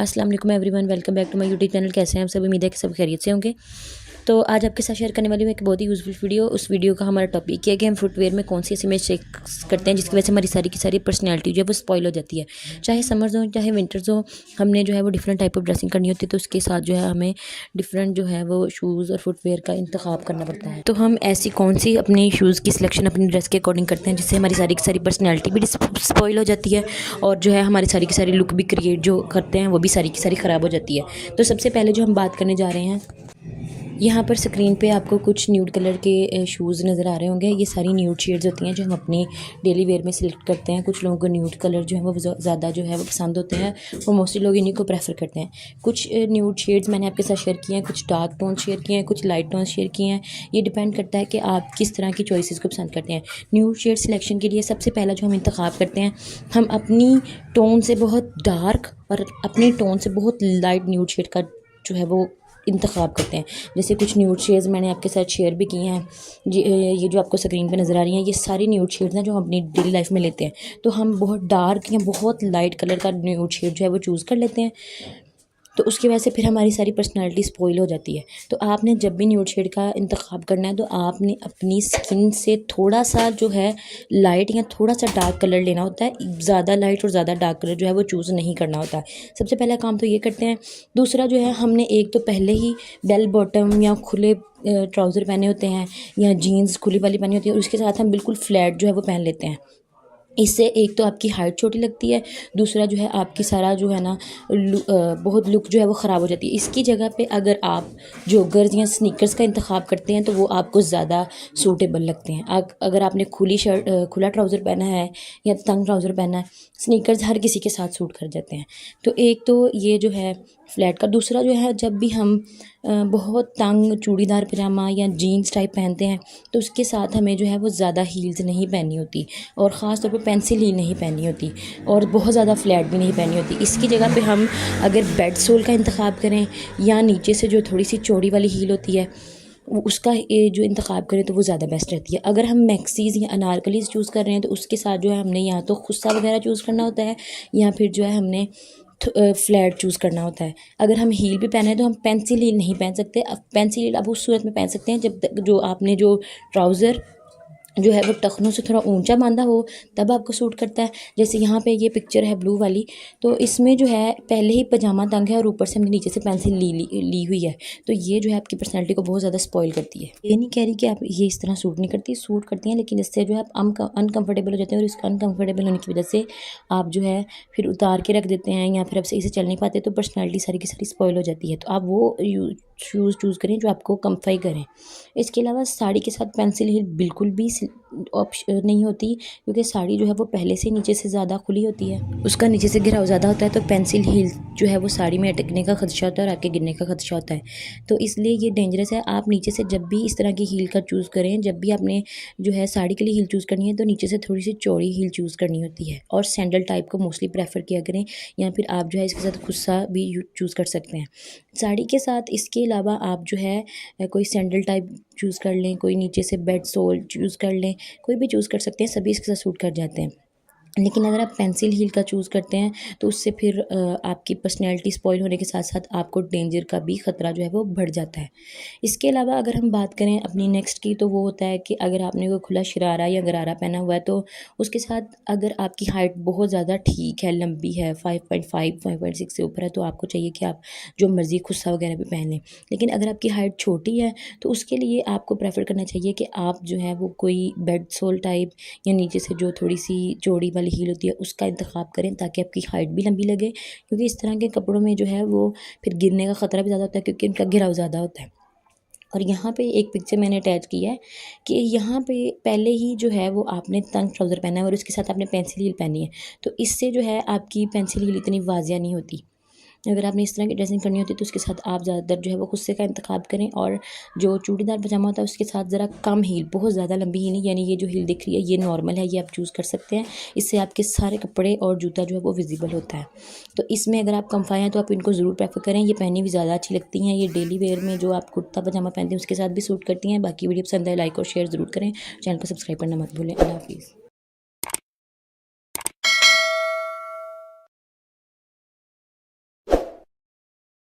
अस्सलाम वालेकुम everyone, welcome back to my YouTube channel. कैसे हैं आप सब? उम्मीद है कि सब खैरियत से होंगे। तो आज आपके साथ शेयर करने वाली हूँ एक बहुत ही यूज़फुल वीडियो। उस वीडियो का हमारा टॉपिक है कि हम फुटवेयर में कौन सी ऐसी इमेज चेक करते हैं जिसकी वजह से हमारी सारी की सारी पर्सनैलिटी जो है वो स्पॉइल हो जाती है। चाहे समर्स हो चाहे विंटर्स हो, हमने जो है वो डिफरेंट टाइप ऑफ ड्रेसिंग करनी होती है, तो उसके साथ जो है हमें डिफरेंट जो है वो शूज़ और फुटवेयर का इंतखाब करना पड़ता है। तो हम ऐसी कौन सी अपनी शूज़ की सिलेक्शन अपनी ड्रेस के अकॉर्डिंग करते हैं जिससे हमारी सारी की सारी पर्सनैलिटी भी स्पॉइल हो जाती है और जो है हमारी सारी की सारी लुक भी क्रिएट जो करते हैं वो भी सारी की सारी ख़राब हो जाती है। तो सबसे पहले जो हम बात करने जा रहे हैं, यहाँ पर स्क्रीन पे आपको कुछ न्यूड कलर के शूज़ नज़र आ रहे होंगे। ये सारी न्यूड शेड्स होती हैं जो हम अपने डेली वेयर में सिलेक्ट करते हैं। कुछ लोगों को न्यूड कलर जो है वो ज़्यादा जो है वो पसंद होते हैं और मोस्टली लोग इन्हीं को प्रेफर करते हैं। कुछ न्यूड शेड्स मैंने आपके साथ शेयर किए हैं, कुछ डार्क टोन शेयर किए हैं, कुछ लाइट टोन शेयर किए हैं। ये डिपेंड करता है कि आप किस तरह की चॉइसेस को पसंद करते हैं। न्यूड शेड सिलेक्शन के लिए सबसे पहला जो हम इंतखाब करते हैं, हम अपनी टोन से बहुत डार्क और अपनी टोन से बहुत लाइट न्यूड शेड का जो है वो इंतखाब करते हैं। जैसे कुछ न्यूड शेड्स मैंने आपके साथ शेयर भी किए हैं। ये जो आपको स्क्रीन पे नज़र आ रही हैं, ये सारी न्यूड शेड्स हैं जो हम अपनी डेली लाइफ में लेते हैं। तो हम बहुत डार्क या बहुत लाइट कलर का न्यूड शेड जो है वो चूज़ कर लेते हैं, तो उसकी वजह से फिर हमारी सारी पर्सनैलिटी स्पॉइल हो जाती है। तो आपने जब भी न्यूड शेड का इंतखाब करना है तो आपने अपनी स्किन से थोड़ा सा जो है लाइट या थोड़ा सा डार्क कलर लेना होता है। ज़्यादा लाइट और ज़्यादा डार्क कलर जो है वो चूज़ नहीं करना होता है। सबसे पहला काम तो ये करते हैं। दूसरा जो है, हमने एक तो पहले ही बेल बॉटम या खुले ट्राउज़र पहने होते हैं या जीन्स खुली वाली पहनी होती है, और उसके साथ हम बिल्कुल फ्लैट जो है वो पहन लेते हैं। इससे एक तो आपकी हाइट छोटी लगती है, दूसरा जो है आपकी सारा जो है ना बहुत लुक जो है वो ख़राब हो जाती है। इसकी जगह पे अगर आप जॉगर्स या स्नीकर्स का इंतखाब करते हैं तो वो आपको ज़्यादा सूटेबल लगते हैं। अगर आपने खुला ट्राउज़र पहना है या तंग ट्राउज़र पहना है, स्नीकर्स हर किसी के साथ सूट कर जाते हैं। तो एक तो ये जो है फ्लैट का। दूसरा जो है, जब भी हम बहुत तंग चूड़ीदार पजामा या जीन्स टाइप पहनते हैं तो उसके साथ हमें जो है वो ज़्यादा हील्स नहीं पहननी होती, और ख़ास तौर पे पेंसिल हील नहीं पहननी होती, और बहुत ज़्यादा फ्लैट भी नहीं पहननी होती। इसकी जगह पे हम अगर बेड सोल का इंतखाब करें या नीचे से जो थोड़ी सी चौड़ी वाली हील होती है उसका जो इंतखाब करें तो वो ज़्यादा बेस्ट रहती है। अगर हम मैक्सीज़ या अनारकलीज़ चूज़ कर रहे हैं तो उसके साथ जो है हमने या तो खुस्सा वगैरह चूज़ करना होता है या फिर जो है हमने फ्लैट चूज़ करना होता है। अगर हम हील भी पहने तो हम पेंसिल हील नहीं पहन सकते। अब पेंसिल हील आप उस सूरत में पहन सकते हैं जब तक जो आपने जो ट्राउज़र जो है वो टखनों से थोड़ा ऊंचा बांधा हो, तब आपको सूट करता है। जैसे यहाँ पे ये पिक्चर है ब्लू वाली, तो इसमें जो है पहले ही पजामा तंग है और ऊपर से हमने नीचे से पेंसिल ली हुई है, तो ये जो है आपकी पर्सनैलिटी को बहुत ज़्यादा स्पॉइल करती है। ये नहीं कह रही कि आप ये इस तरह सूट नहीं करती, सूट करती हैं, लेकिन इससे जो है आप अनकम्फर्टेबल हो जाते हैं और इस अनकम्फर्टेबल होने की वजह से आप जो है फिर उतार के रख देते हैं या फिर अब सही से चल नहीं पाते, तो पर्सनैलिटी सारी की सारी स्पॉइल हो जाती है। तो आप वो शूज़ चूज़ करें जो आपको कम्फर्ट करें। इसके अलावा साड़ी के साथ पेंसिल हील बिल्कुल भी ऑप्शन नहीं होती, क्योंकि साड़ी जो है वो पहले से नीचे से ज़्यादा खुली होती है, उसका नीचे से घिराव ज़्यादा होता है, तो पेंसिल हील जो है वो साड़ी में अटकने का खदशा होता है और आगे गिरने का खदशा होता है। तो इसलिए ये डेंजरस है। आप नीचे से जब भी इस तरह की हील का चूज़ करें, जब भी आपने जो है साड़ी के लिए हील चूज़ करनी है तो नीचे से थोड़ी सी चौड़ी हील चूज़ करनी होती है, और सैंडल टाइप को मोस्टली प्रेफर किया करें, या फिर आप जो है इसके साथ खुस्सा भी चूज़ कर सकते हैं साड़ी के साथ। इसके अलावा आप जो है कोई सैंडल टाइप चूज़ कर लें, कोई नीचे से बेड सोल चूज़ कर लें, कोई भी चूज़ कर सकते हैं, सभी इसके साथ सूट कर जाते हैं। लेकिन अगर आप पेंसिल हील का चूज़ करते हैं तो उससे फिर आपकी पर्सनैलिटी स्पॉइल होने के साथ साथ आपको डेंजर का भी ख़तरा जो है वो बढ़ जाता है। इसके अलावा अगर हम बात करें अपनी नेक्स्ट की, तो वो होता है कि अगर आपने कोई खुला शरारा या गरारा पहना हुआ है तो उसके साथ अगर आपकी हाइट बहुत ज़्यादा ठीक है, लंबी है, 5.5 5.6 से ऊपर है, तो आपको चाहिए कि आप जो मर्ज़ी खुस्सा वगैरह भी पहन लें। लेकिन अगर आपकी हाइट छोटी है तो उसके लिए आपको प्रेफर करना चाहिए कि आप जो है वो कोई बेड सोल टाइप या नीचे से जो थोड़ी सी चौड़ी वाली हील होती है उसका इंतखाब करें, ताकि आपकी हाइट भी लंबी लगे, क्योंकि इस तरह के कपड़ों में जो है वो फिर गिरने का ख़तरा भी ज़्यादा होता है, क्योंकि इनका घिराव ज़्यादा होता है। और यहाँ पे एक पिक्चर मैंने अटैच किया है कि यहाँ पे पहले ही जो है वो आपने तंग ट्राउज़र पहना है और उसके साथ आपने पेंसिल हील पहनी है, तो इससे जो है आपकी पेंसिल हील इतनी वाजिया नहीं होती। अगर आपने इस तरह की ड्रेसिंग करनी होती है तो उसके साथ आप ज़्यादातर जो है वो खुस्से का इंतखाब करें, और जो चूड़ीदार पजामा होता है उसके साथ ज़रा कम हील, बहुत ज़्यादा लंबी हील नहीं, यानी ये जो हील दिख रही है ये नॉर्मल है, ये आप चूज़ कर सकते हैं। इससे आपके सारे कपड़े और जूता जो है वो विजिबल होता है। तो इसमें अगर आप कम्फाई हैं तो आप इनको ज़रूर प्रेफर करें। ये पहनी भी ज़्यादा अच्छी लगती हैं। ये डेली वेयर में जो आप कुर्ता पजामा पहनते हैं उसके साथ भी सूट करती हैं। बाकी वीडियो पसंद है लाइक और शेयर ज़रूर करें। चैनल को सब्सक्राइब करना मत भूलें। अल्लाह हाफिज़।